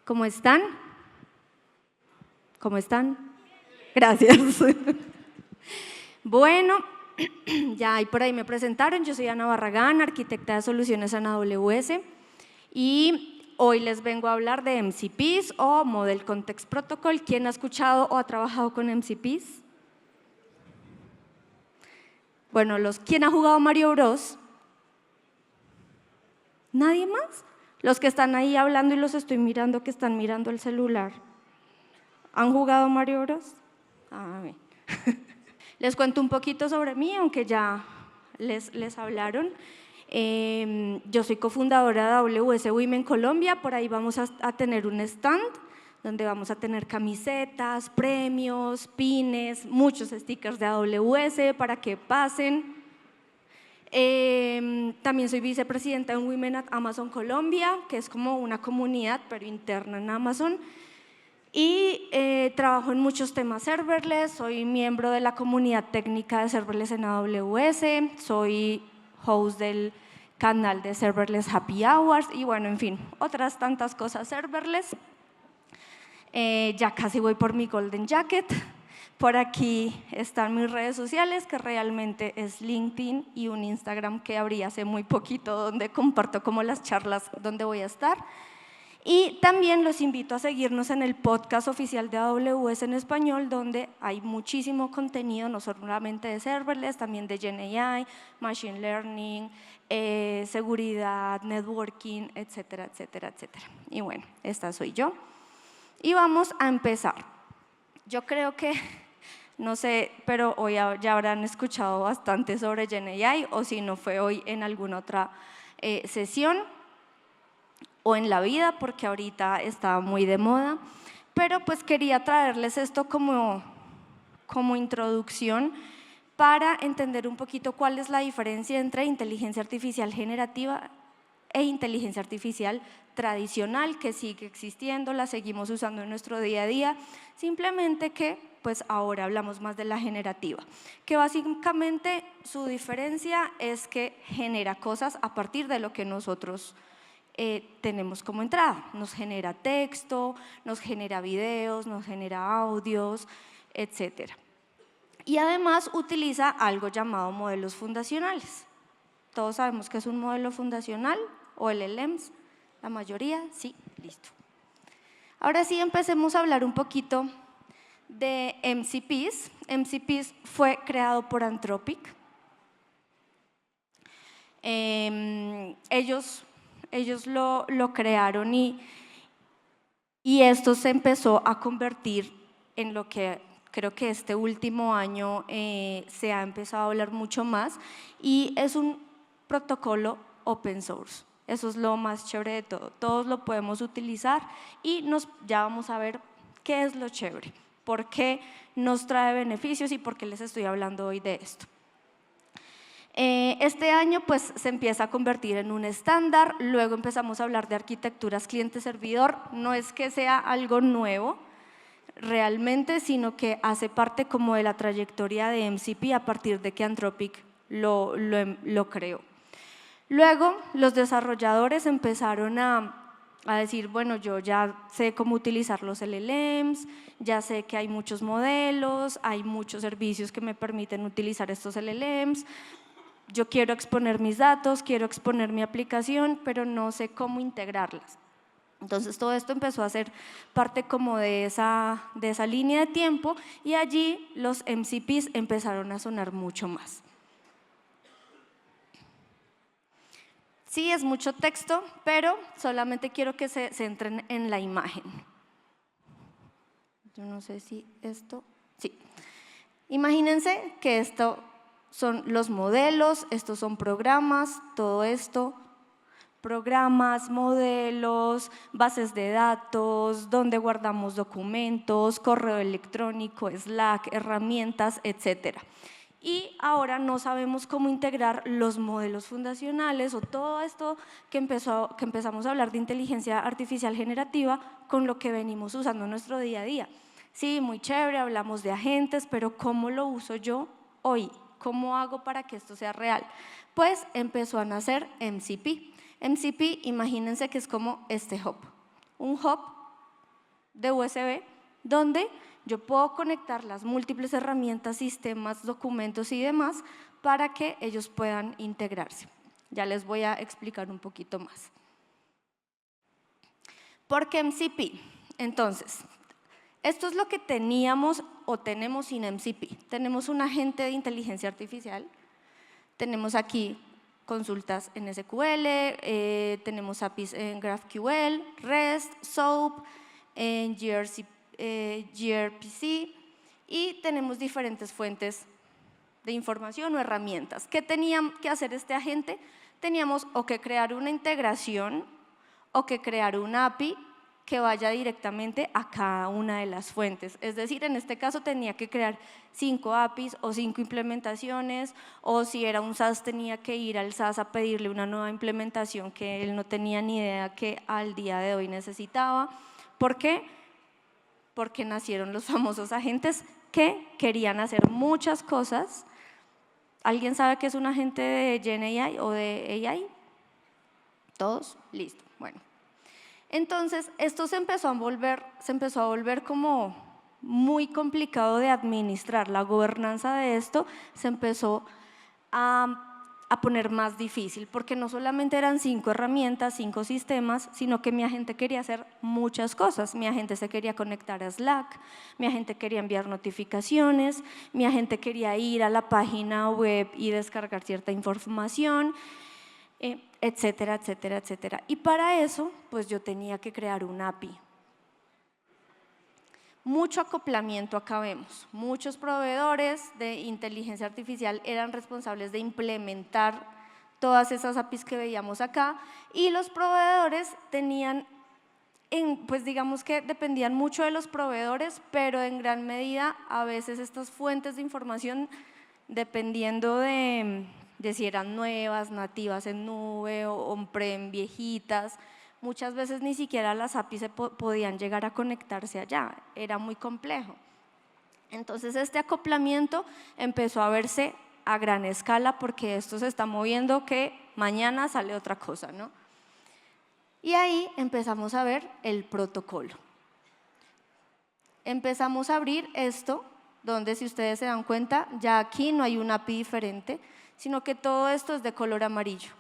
¿Cómo están? ¿Cómo están? Gracias. Bueno, ya ahí por ahí me presentaron. Yo soy Ana Barragán, arquitecta de soluciones en AWS, y hoy les vengo a hablar de MCPs o Model Context Protocol. ¿Quién ha escuchado o ha trabajado con MCPs? Bueno, ¿quién ha jugado Mario Bros? ¿Nadie más? Los que están ahí hablando y los estoy mirando que están mirando el celular. ¿Han jugado Mario Bros? Bien. Les cuento un poquito sobre mí, aunque ya les hablaron. Yo soy cofundadora de AWS Women Colombia. Por ahí vamos a tener un stand donde vamos a tener camisetas, premios, pines, muchos stickers de AWS para que pasen. También soy vicepresidenta en Women at Amazon Colombia, que es como una comunidad, pero interna en Amazon. Y trabajo en muchos temas serverless, soy miembro de la comunidad técnica de serverless en AWS, soy host del canal de serverless Happy Hours y bueno, en fin, otras tantas cosas serverless. Ya casi voy por mi golden jacket. Por aquí están mis redes sociales, que realmente es LinkedIn y un Instagram que abrí hace muy poquito, donde comparto como las charlas donde voy a estar. Y también los invito a seguirnos en el podcast oficial de AWS en español, donde hay muchísimo contenido, no solamente de serverless, también de GenAI, Machine Learning, seguridad, networking, etcétera, etcétera, etcétera. Y bueno, esta soy yo. Y vamos a empezar. Yo creo que, no sé, pero hoy ya habrán escuchado bastante sobre GenAI, o si no fue hoy en alguna otra sesión o en la vida, porque ahorita está muy de moda, pero pues quería traerles esto como introducción para entender un poquito cuál es la diferencia entre inteligencia artificial generativa e inteligencia artificial tradicional, que sigue existiendo, la seguimos usando en nuestro día a día, simplemente que pues ahora hablamos más de la generativa, que básicamente su diferencia es que genera cosas a partir de lo que nosotros tenemos como entrada. Nos genera texto, nos genera videos, nos genera audios, etc. Y además utiliza algo llamado modelos fundacionales. Todos sabemos que es un modelo fundacional o LLMs, la mayoría, sí, listo. Ahora sí, empecemos a hablar un poquito de MCPs. MCPs fue creado por Anthropic. Ellos lo crearon y esto se empezó a convertir en lo que creo que este último año se ha empezado a hablar mucho más, y es un protocolo open source. Eso es lo más chévere de todo. Todos lo podemos utilizar y ya vamos a ver qué es lo chévere, por qué nos trae beneficios y por qué les estoy hablando hoy de esto. Este año pues se empieza a convertir en un estándar, luego empezamos a hablar de arquitecturas cliente-servidor. No es que sea algo nuevo realmente, sino que hace parte como de la trayectoria de MCP a partir de que Anthropic lo creó. Luego los desarrolladores empezaron a decir, bueno, yo ya sé cómo utilizar los LLMs, ya sé que hay muchos modelos, hay muchos servicios que me permiten utilizar estos LLMs, yo quiero exponer mis datos, quiero exponer mi aplicación, pero no sé cómo integrarlas. Entonces todo esto empezó a ser parte como de esa línea de tiempo, y allí los MCPs empezaron a sonar mucho más. Sí, es mucho texto, pero solamente quiero que se centren en la imagen. Yo no sé si esto… Sí. Imagínense que esto son los modelos, estos son programas, todo esto, programas, modelos, bases de datos, donde guardamos documentos, correo electrónico, Slack, herramientas, etc. Y ahora no sabemos cómo integrar los modelos fundacionales o todo esto que empezamos a hablar de inteligencia artificial generativa con lo que venimos usando en nuestro día a día. Sí, muy chévere, hablamos de agentes, pero ¿cómo lo uso yo hoy? ¿Cómo hago para que esto sea real? Pues empezó a nacer MCP. MCP, imagínense que es como este hub. Un hub de USB donde yo puedo conectar las múltiples herramientas, sistemas, documentos y demás para que ellos puedan integrarse. Ya les voy a explicar un poquito más. ¿Por qué MCP? Entonces, esto es lo que teníamos o tenemos sin MCP. Tenemos un agente de inteligencia artificial, tenemos aquí consultas en SQL, tenemos APIs en GraphQL, REST, SOAP, en gRPC y tenemos diferentes fuentes de información o herramientas. ¿Qué tenía que hacer este agente? Teníamos o que crear una integración o que crear un API que vaya directamente a cada una de las fuentes. Es decir, en este caso tenía que crear 5 APIs o 5 implementaciones, o si era un SaaS tenía que ir al SaaS a pedirle una nueva implementación que él no tenía ni idea que al día de hoy necesitaba. ¿Por qué? Porque nacieron los famosos agentes que querían hacer muchas cosas. ¿Alguien sabe qué es un agente de GenAI o de AI? ¿Todos? Listo. Bueno. Entonces, esto se empezó a volver como muy complicado de administrar. La gobernanza de esto se empezó a poner más difícil, porque no solamente eran 5 herramientas, 5 sistemas, sino que mi agente quería hacer muchas cosas. Mi agente se quería conectar a Slack, mi agente quería enviar notificaciones, mi agente quería ir a la página web y descargar cierta información, etcétera, etcétera, etcétera. Y para eso, pues yo tenía que crear un API. Mucho acoplamiento acá vemos. Muchos proveedores de inteligencia artificial eran responsables de implementar todas esas APIs que veíamos acá, y los proveedores tenían, pues digamos que dependían mucho de los proveedores, pero en gran medida a veces estas fuentes de información, dependiendo de si eran nuevas, nativas en nube o on-prem, viejitas, muchas veces ni siquiera las APIs podían llegar a conectarse allá, era muy complejo. Entonces este acoplamiento empezó a verse a gran escala, porque esto se está moviendo que mañana sale otra cosa, ¿no? Y ahí empezamos a ver el protocolo. Empezamos a abrir esto, donde si ustedes se dan cuenta, ya aquí no hay una API diferente, sino que todo esto es de color amarillo.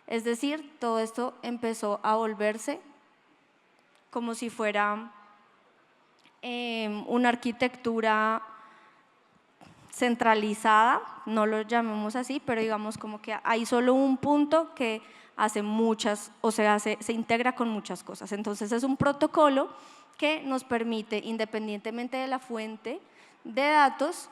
Es decir, todo esto empezó a volverse como si fuera una arquitectura centralizada, no lo llamemos así, pero digamos como que hay solo un punto que hace muchas, o sea, se integra con muchas cosas. Entonces es un protocolo que nos permite, independientemente de la fuente de datos,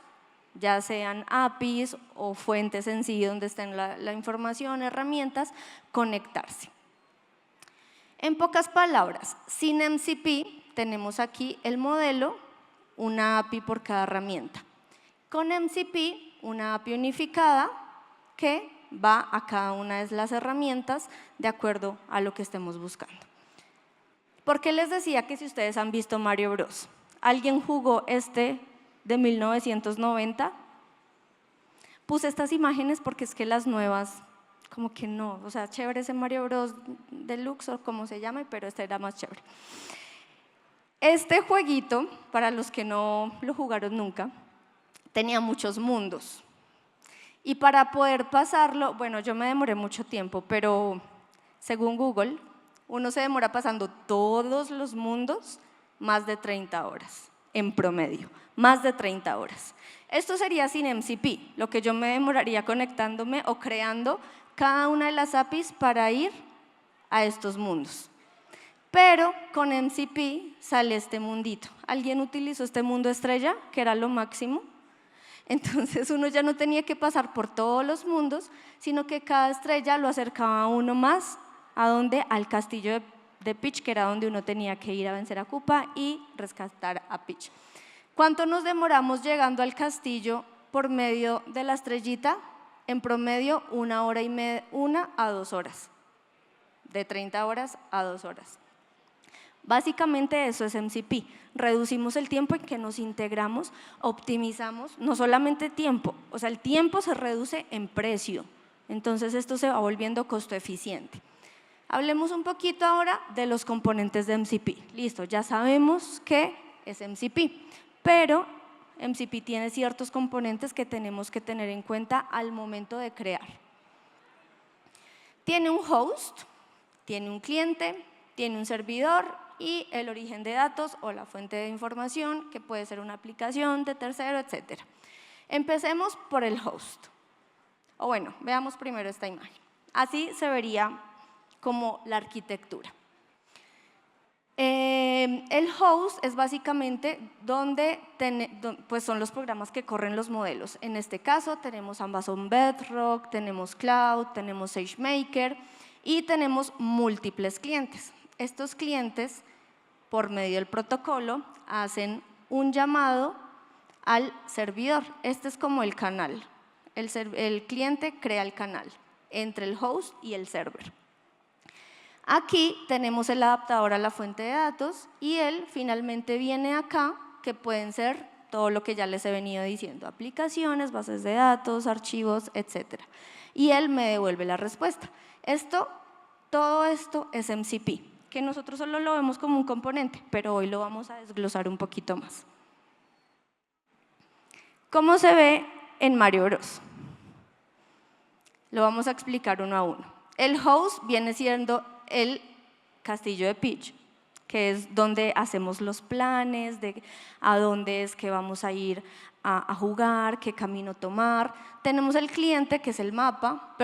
ya sean APIs o fuentes en sí donde estén la información, herramientas, conectarse. En pocas palabras, sin MCP tenemos aquí el modelo, una API por cada herramienta. Con MCP, una API unificada que va a cada una de las herramientas de acuerdo a lo que estemos buscando. ¿Por qué les decía que si ustedes han visto Mario Bros? ¿Alguien jugó este de 1990? Puse estas imágenes porque es que las nuevas, como que no, o sea, chévere ese Mario Bros Deluxe o como se llame, pero este era más chévere. Este jueguito, para los que no lo jugaron nunca, tenía muchos mundos. Y para poder pasarlo, bueno, yo me demoré mucho tiempo, pero según Google, uno se demora pasando todos los mundos más de 30 horas, en promedio, más de 30 horas. Esto sería sin MCP, lo que yo me demoraría conectándome o creando cada una de las APIs para ir a estos mundos. Pero con MCP sale este mundito. ¿Alguien utilizó este mundo estrella, que era lo máximo? Entonces uno ya no tenía que pasar por todos los mundos, sino que cada estrella lo acercaba a uno más, ¿a dónde? Al castillo de Peach, que era donde uno tenía que ir a vencer a Koopa y rescatar a Peach. ¿Cuánto nos demoramos llegando al castillo por medio de la estrellita? En promedio 1 hora y media, 1 a 2 horas, de 30 horas a 2 horas. Básicamente eso es MCP, reducimos el tiempo en que nos integramos, optimizamos, no solamente tiempo, o sea, el tiempo se reduce en precio, entonces esto se va volviendo costo eficiente. Hablemos un poquito ahora de los componentes de MCP. Listo, ya sabemos qué es MCP, pero MCP tiene ciertos componentes que tenemos que tener en cuenta al momento de crear. Tiene un host, tiene un cliente, tiene un servidor y el origen de datos o la fuente de información, que puede ser una aplicación de tercero, etc. Empecemos por el host. O bueno, veamos primero esta imagen. Así se vería como la arquitectura. El host es básicamente donde pues son los programas que corren los modelos. En este caso tenemos Amazon Bedrock, tenemos Cloud, tenemos SageMaker y tenemos múltiples clientes. Estos clientes, por medio del protocolo, hacen un llamado al servidor. Este es como el canal. El cliente crea el canal entre el host y el server. Aquí tenemos el adaptador a la fuente de datos y él finalmente viene acá, que pueden ser todo lo que ya les he venido diciendo, aplicaciones, bases de datos, archivos, etc. Y él me devuelve la respuesta. Todo esto es MCP, que nosotros solo lo vemos como un componente, pero hoy lo vamos a desglosar un poquito más. ¿Cómo se ve en Mario Bros? Lo vamos a explicar uno a uno. El host viene siendo el castillo de Peach, que es donde hacemos los planes de a dónde es que vamos a ir a jugar, qué camino tomar. Tenemos el cliente, que es el mapa.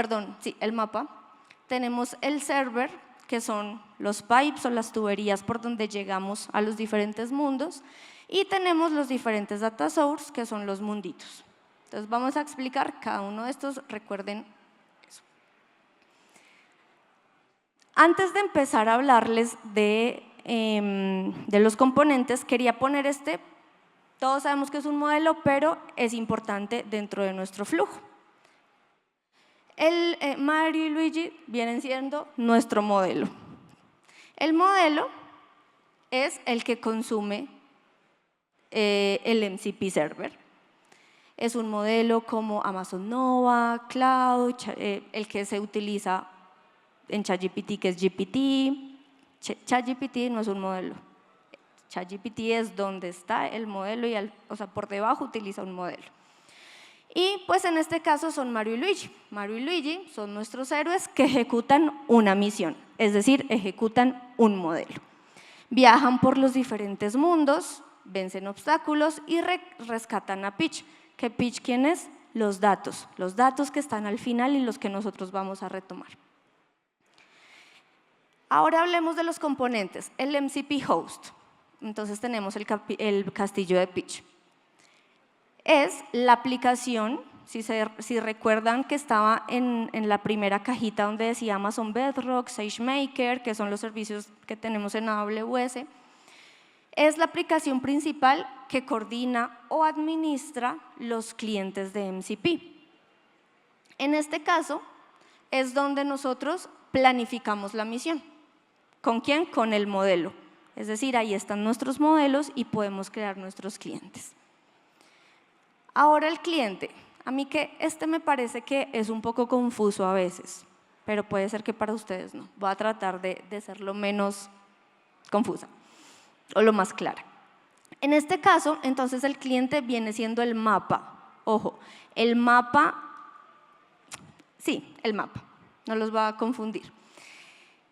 Tenemos el server, que son los pipes o las tuberías por donde llegamos a los diferentes mundos. Y tenemos los diferentes data sources, que son los munditos. Entonces vamos a explicar cada uno de estos, recuerden eso. Antes de empezar a hablarles de los componentes, quería poner todos sabemos que es un modelo, pero es importante dentro de nuestro flujo. Mario y Luigi vienen siendo nuestro modelo. El modelo es el que consume el MCP server. Es un modelo como Amazon Nova, Cloud, el que se utiliza en ChatGPT, que es GPT. ChatGPT no es un modelo. ChatGPT es donde está el modelo y por debajo utiliza un modelo. Y pues en este caso son Mario y Luigi. Mario y Luigi son nuestros héroes que ejecutan una misión, es decir, ejecutan un modelo. Viajan por los diferentes mundos, vencen obstáculos y rescatan a Peach. ¿Que Peach quién es? Los datos que están al final y los que nosotros vamos a retomar. Ahora hablemos de los componentes. El MCP host. Entonces tenemos el castillo de Peach. Es la aplicación, si recuerdan que estaba en la primera cajita donde decía Amazon Bedrock, SageMaker, que son los servicios que tenemos en AWS, es la aplicación principal que coordina o administra los clientes de MCP. En este caso es donde nosotros planificamos la misión. ¿Con quién? Con el modelo. Es decir, ahí están nuestros modelos y podemos crear nuestros clientes. Ahora el cliente. A mí que me parece que es un poco confuso a veces, pero puede ser que para ustedes no. Voy a tratar de ser lo menos confusa o lo más clara. En este caso, entonces el cliente viene siendo el mapa. Ojo, el mapa, no los va a confundir.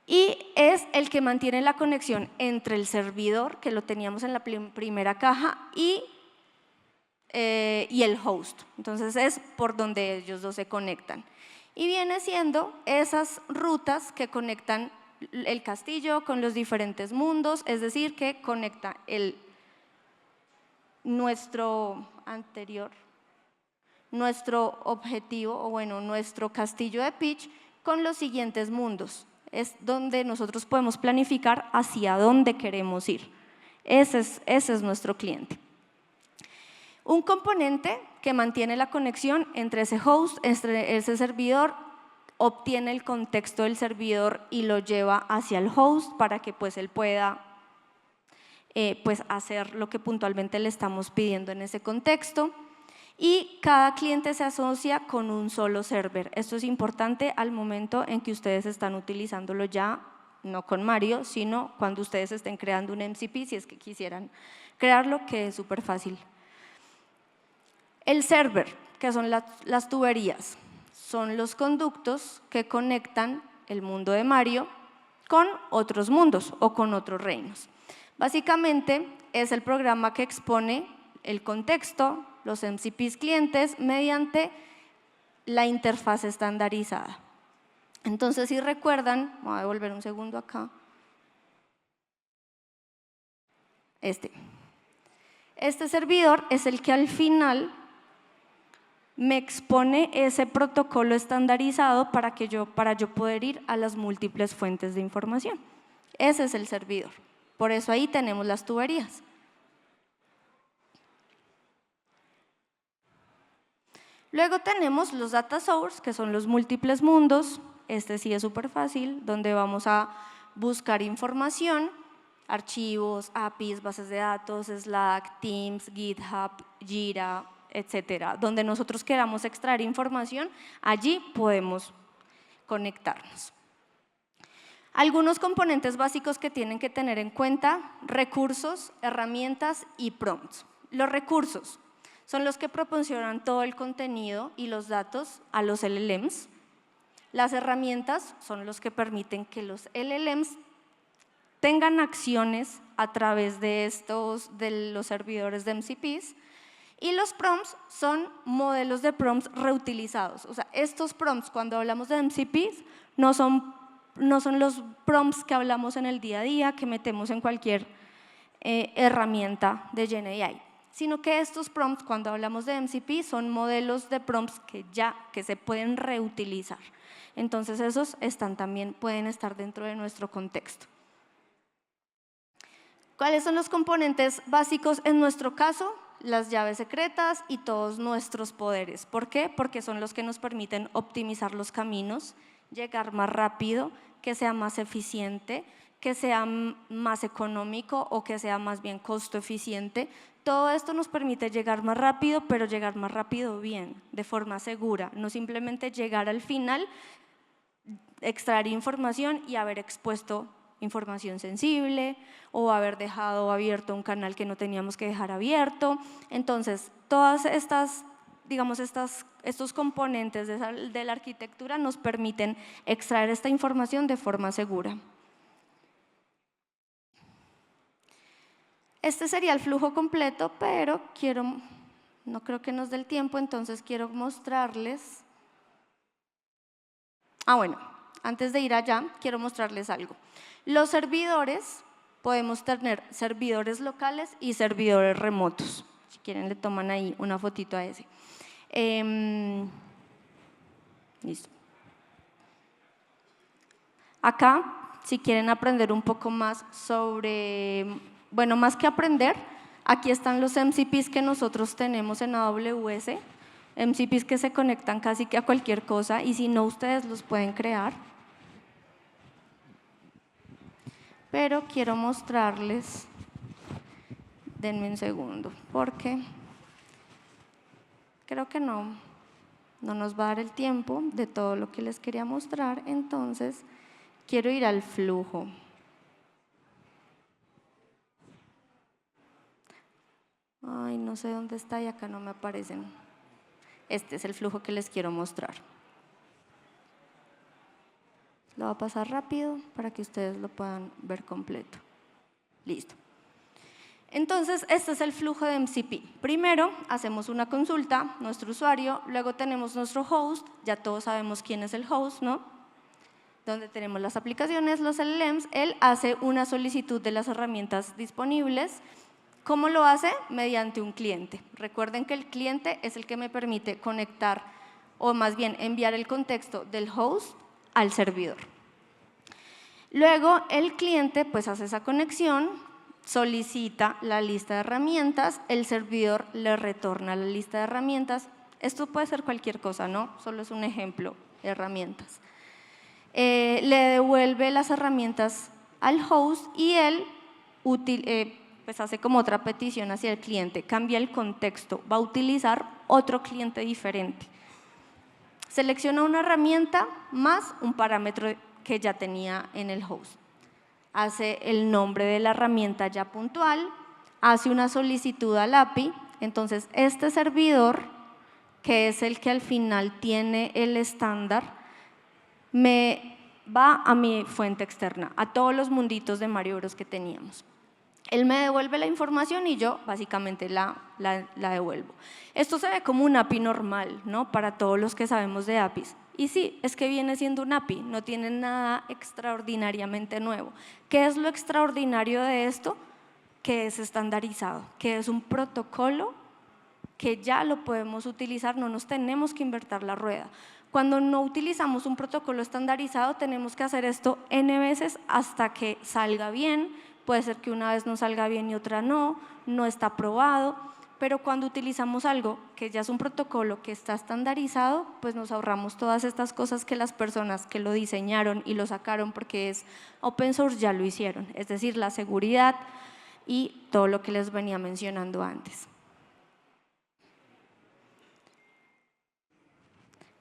Y es el que mantiene la conexión entre el servidor, que lo teníamos en la primera caja, y el host. Entonces es por donde ellos dos se conectan. Y viene siendo esas rutas que conectan el castillo con los diferentes mundos, es decir, que conecta nuestro objetivo, o bueno, nuestro castillo de Peach con los siguientes mundos. Es donde nosotros podemos planificar hacia dónde queremos ir. Ese es nuestro cliente. Un componente que mantiene la conexión entre ese host, entre ese servidor, obtiene el contexto del servidor y lo lleva hacia el host para que pues él pueda hacer lo que puntualmente le estamos pidiendo en ese contexto. y cada cliente se asocia con un solo server. Esto es importante al momento en que ustedes están utilizándolo ya, no con Mario, sino cuando ustedes estén creando un MCP, si es que quisieran crearlo, que es súper fácil. El server, que son las tuberías, son los conductos que conectan el mundo de Mario con otros mundos o con otros reinos. Básicamente es el programa que expone el contexto, los MCPs clientes, mediante la interfaz estandarizada. Entonces, si recuerdan, voy a devolver un segundo acá. Este servidor es el que al final me expone ese protocolo estandarizado para yo poder ir a las múltiples fuentes de información. Ese es el servidor. Por eso ahí tenemos las tuberías. Luego tenemos los data source, que son los múltiples mundos. Este sí es súper fácil, donde vamos a buscar información, archivos, APIs, bases de datos, Slack, Teams, GitHub, Jira, etcétera. Donde nosotros queramos extraer información, allí podemos conectarnos. Algunos componentes básicos que tienen que tener en cuenta: recursos, herramientas y prompts. Los recursos son los que proporcionan todo el contenido y los datos a los LLMs. Las herramientas son los que permiten que los LLMs tengan acciones a través de los servidores de MCPs. Y los prompts son modelos de prompts reutilizados. O sea, estos prompts, cuando hablamos de MCPs, no son los prompts que hablamos en el día a día, que metemos en cualquier herramienta de GenAI, sino que estos prompts, cuando hablamos de MCP, son modelos de prompts que se pueden reutilizar. Entonces, esos pueden estar dentro de nuestro contexto. ¿Cuáles son los componentes básicos en nuestro caso? Las llaves secretas y todos nuestros poderes. ¿Por qué? Porque son los que nos permiten optimizar los caminos, llegar más rápido, que sea más eficiente, que sea más económico o que sea más bien costo eficiente. Todo esto nos permite llegar más rápido, pero llegar más rápido bien, de forma segura. No simplemente llegar al final, extraer información y haber expuesto información sensible o haber dejado abierto un canal que no teníamos que dejar abierto. Entonces, todas estos componentes de la arquitectura nos permiten extraer esta información de forma segura. Este sería el flujo completo, pero no creo que nos dé el tiempo, entonces quiero mostrarles. Bueno, antes de ir allá, quiero mostrarles algo. Los servidores, podemos tener servidores locales y servidores remotos. Si quieren, le toman ahí una fotito a ese. Listo. Acá, si quieren aprender un poco más más que aprender, aquí están los MCPs que nosotros tenemos en AWS, MCPs que se conectan casi que a cualquier cosa, y si no, ustedes los pueden crear. Pero quiero mostrarles, denme un segundo, porque creo que no nos va a dar el tiempo de todo lo que les quería mostrar, entonces quiero ir al flujo. Ay, no sé dónde está y acá no me aparecen. Este es el flujo que les quiero mostrar. Lo voy a pasar rápido para que ustedes lo puedan ver completo. Listo. Entonces, este es el flujo de MCP. Primero, hacemos una consulta, nuestro usuario, luego tenemos nuestro host, ya todos sabemos quién es el host, ¿no? Donde tenemos las aplicaciones, los LLMs, él hace una solicitud de las herramientas disponibles. ¿Cómo lo hace? Mediante un cliente. Recuerden que el cliente es el que me permite conectar, o más bien enviar el contexto del host al servidor. Luego el cliente pues hace esa conexión, solicita la lista de herramientas, el servidor le retorna la lista de herramientas. Esto puede ser cualquier cosa, ¿no? Solo es un ejemplo de herramientas. Le devuelve las herramientas al host y él pues hace como otra petición hacia el cliente, cambia el contexto, va a utilizar otro cliente diferente. Selecciona una herramienta más un parámetro que ya tenía en el host. Hace el nombre de la herramienta ya puntual, hace una solicitud al API, entonces este servidor, que es el que al final tiene el estándar, me va a mi fuente externa, a todos los munditos de Mario Bros que teníamos. Él me devuelve la información y yo básicamente la devuelvo. Esto se ve como un API normal, ¿no? Para todos los que sabemos de APIs. Y sí, es que viene siendo un API, no tiene nada extraordinariamente nuevo. ¿Qué es lo extraordinario de esto? Que es estandarizado, que es un protocolo que ya lo podemos utilizar, no nos tenemos que inventar la rueda. Cuando no utilizamos un protocolo estandarizado, tenemos que hacer esto N veces hasta que salga bien. Puede ser que una vez no salga bien y otra no está probado, pero cuando utilizamos algo que ya es un protocolo que está estandarizado, pues nos ahorramos todas estas cosas que las personas que lo diseñaron y lo sacaron porque es open source ya lo hicieron, es decir, la seguridad y todo lo que les venía mencionando antes.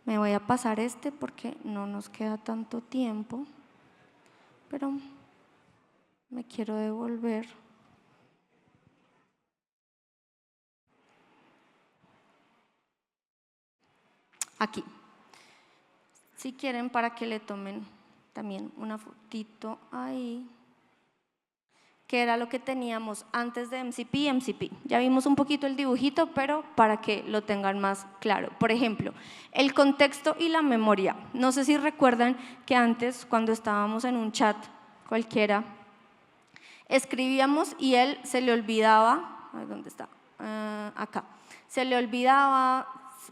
Me voy a pasar porque no nos queda tanto tiempo, pero me quiero devolver. Aquí. Si quieren, para que le tomen también una fotito ahí, que era lo que teníamos antes de MCP y MCP. Ya vimos un poquito el dibujito, pero para que lo tengan más claro. Por ejemplo, el contexto y la memoria. No sé si recuerdan que antes, cuando estábamos en un chat cualquiera, escribíamos y él se le olvidaba, ¿dónde está? Acá. Se le olvidaba,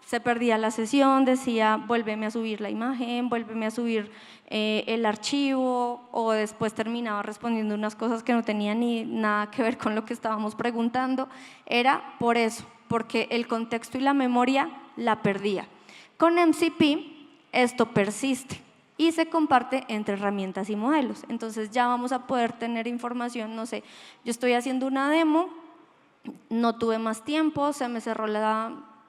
se perdía la sesión, decía, vuélveme a subir la imagen, vuélveme a subir el archivo, o después terminaba respondiendo unas cosas que no tenían ni nada que ver con lo que estábamos preguntando. Era por eso, porque el contexto y la memoria la perdía. Con MCP esto persiste y se comparte entre herramientas y modelos. Entonces ya vamos a poder tener información, no sé, yo estoy haciendo una demo, no tuve más tiempo, se me cerró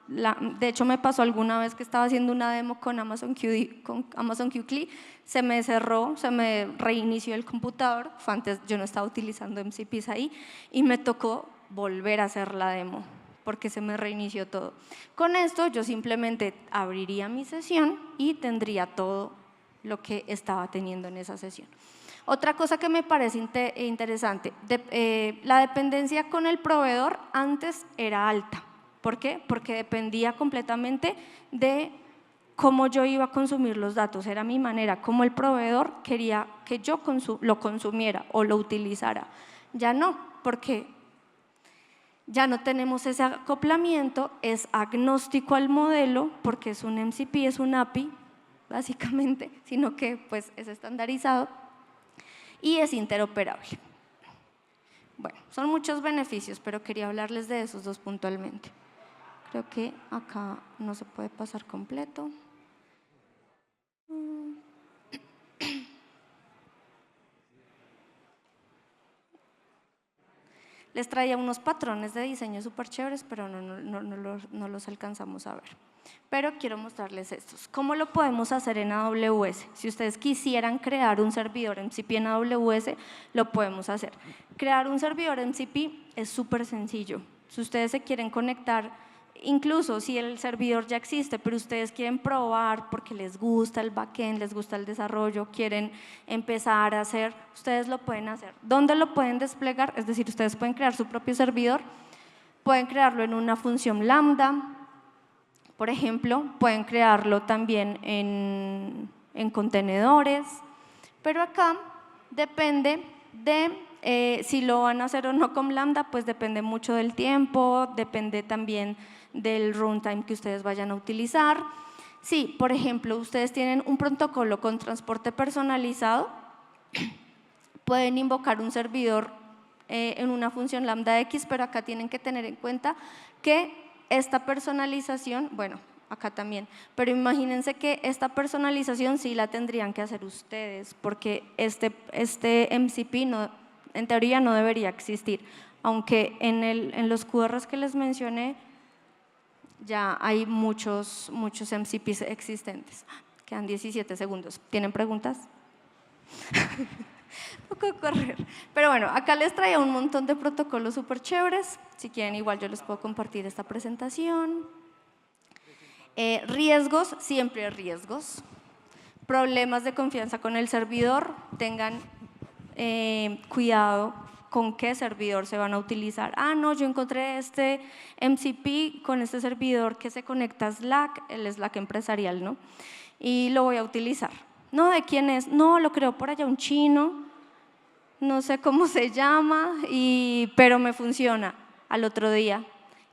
de hecho me pasó alguna vez que estaba haciendo una demo con Amazon Q-Cli, se me cerró, se me reinició el computador, antes yo no estaba utilizando MCPs ahí y me tocó volver a hacer la demo porque se me reinició todo. Con esto yo simplemente abriría mi sesión y tendría todo lo que estaba teniendo en esa sesión. Otra cosa que me parece interesante, la dependencia con el proveedor antes era alta. ¿Por qué? Porque dependía completamente de cómo yo iba a consumir los datos, era mi manera, cómo el proveedor quería que yo lo consumiera o lo utilizara. Ya no, porque ya no tenemos ese acoplamiento, es agnóstico al modelo, porque es un MCP, es un API, básicamente, sino que pues es estandarizado y es interoperable. Bueno, son muchos beneficios, pero quería hablarles de esos dos puntualmente. Creo que acá no se puede pasar completo. Les traía unos patrones de diseño súper chéveres, pero no los alcanzamos a ver. Pero quiero mostrarles estos. ¿Cómo lo podemos hacer en AWS? Si ustedes quisieran crear un servidor MCP en AWS, lo podemos hacer. Crear un servidor MCP es súper sencillo. Si ustedes se quieren conectar, incluso si el servidor ya existe, pero ustedes quieren probar porque les gusta el backend, les gusta el desarrollo, quieren empezar a hacer, ustedes lo pueden hacer. ¿Dónde lo pueden desplegar? Es decir, ustedes pueden crear su propio servidor, pueden crearlo en una función lambda, por ejemplo, pueden crearlo también en contenedores, pero acá depende de si lo van a hacer o no con lambda, pues depende mucho del tiempo, depende también del runtime que ustedes vayan a utilizar. Si, por ejemplo, ustedes tienen un protocolo con transporte personalizado, pueden invocar un servidor en una función lambda X, pero acá tienen que tener en cuenta que esta personalización, bueno, acá también, pero imagínense que esta personalización sí la tendrían que hacer ustedes, porque este MCP en teoría no debería existir, aunque en los QRs que les mencioné ya hay muchos MCPs existentes. Quedan 17 segundos. ¿Tienen preguntas? Poco correr. Pero bueno, acá les traía un montón de protocolos súper chéveres. Si quieren, igual yo les puedo compartir esta presentación. Riesgos, siempre riesgos. Problemas de confianza con el servidor, tengan cuidado con qué servidor se van a utilizar. Ah, no, yo encontré este MCP con este servidor que se conecta a Slack, el Slack empresarial, ¿no? Y lo voy a utilizar. No, ¿de quién es? No, lo creó por allá un chino, no sé cómo se llama, pero me funciona. Al otro día,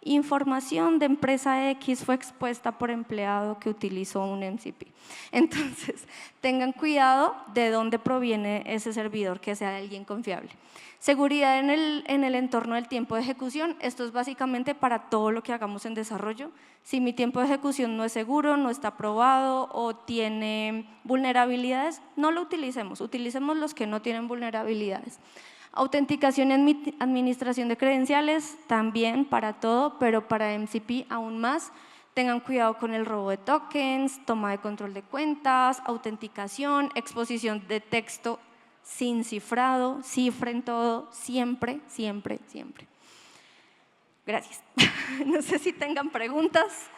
información de empresa X fue expuesta por empleado que utilizó un MCP. Entonces, tengan cuidado de dónde proviene ese servidor, que sea de alguien confiable. Seguridad en el entorno del tiempo de ejecución. Esto es básicamente para todo lo que hagamos en desarrollo. Si mi tiempo de ejecución no es seguro, no está probado o tiene vulnerabilidades, no lo utilicemos. Utilicemos los que no tienen vulnerabilidades. Autenticación y administración de credenciales, también para todo, pero para MCP aún más. Tengan cuidado con el robo de tokens, toma de control de cuentas, autenticación, exposición de texto sin cifrado, cifren todo, siempre, siempre, siempre. Gracias. No sé si tengan preguntas.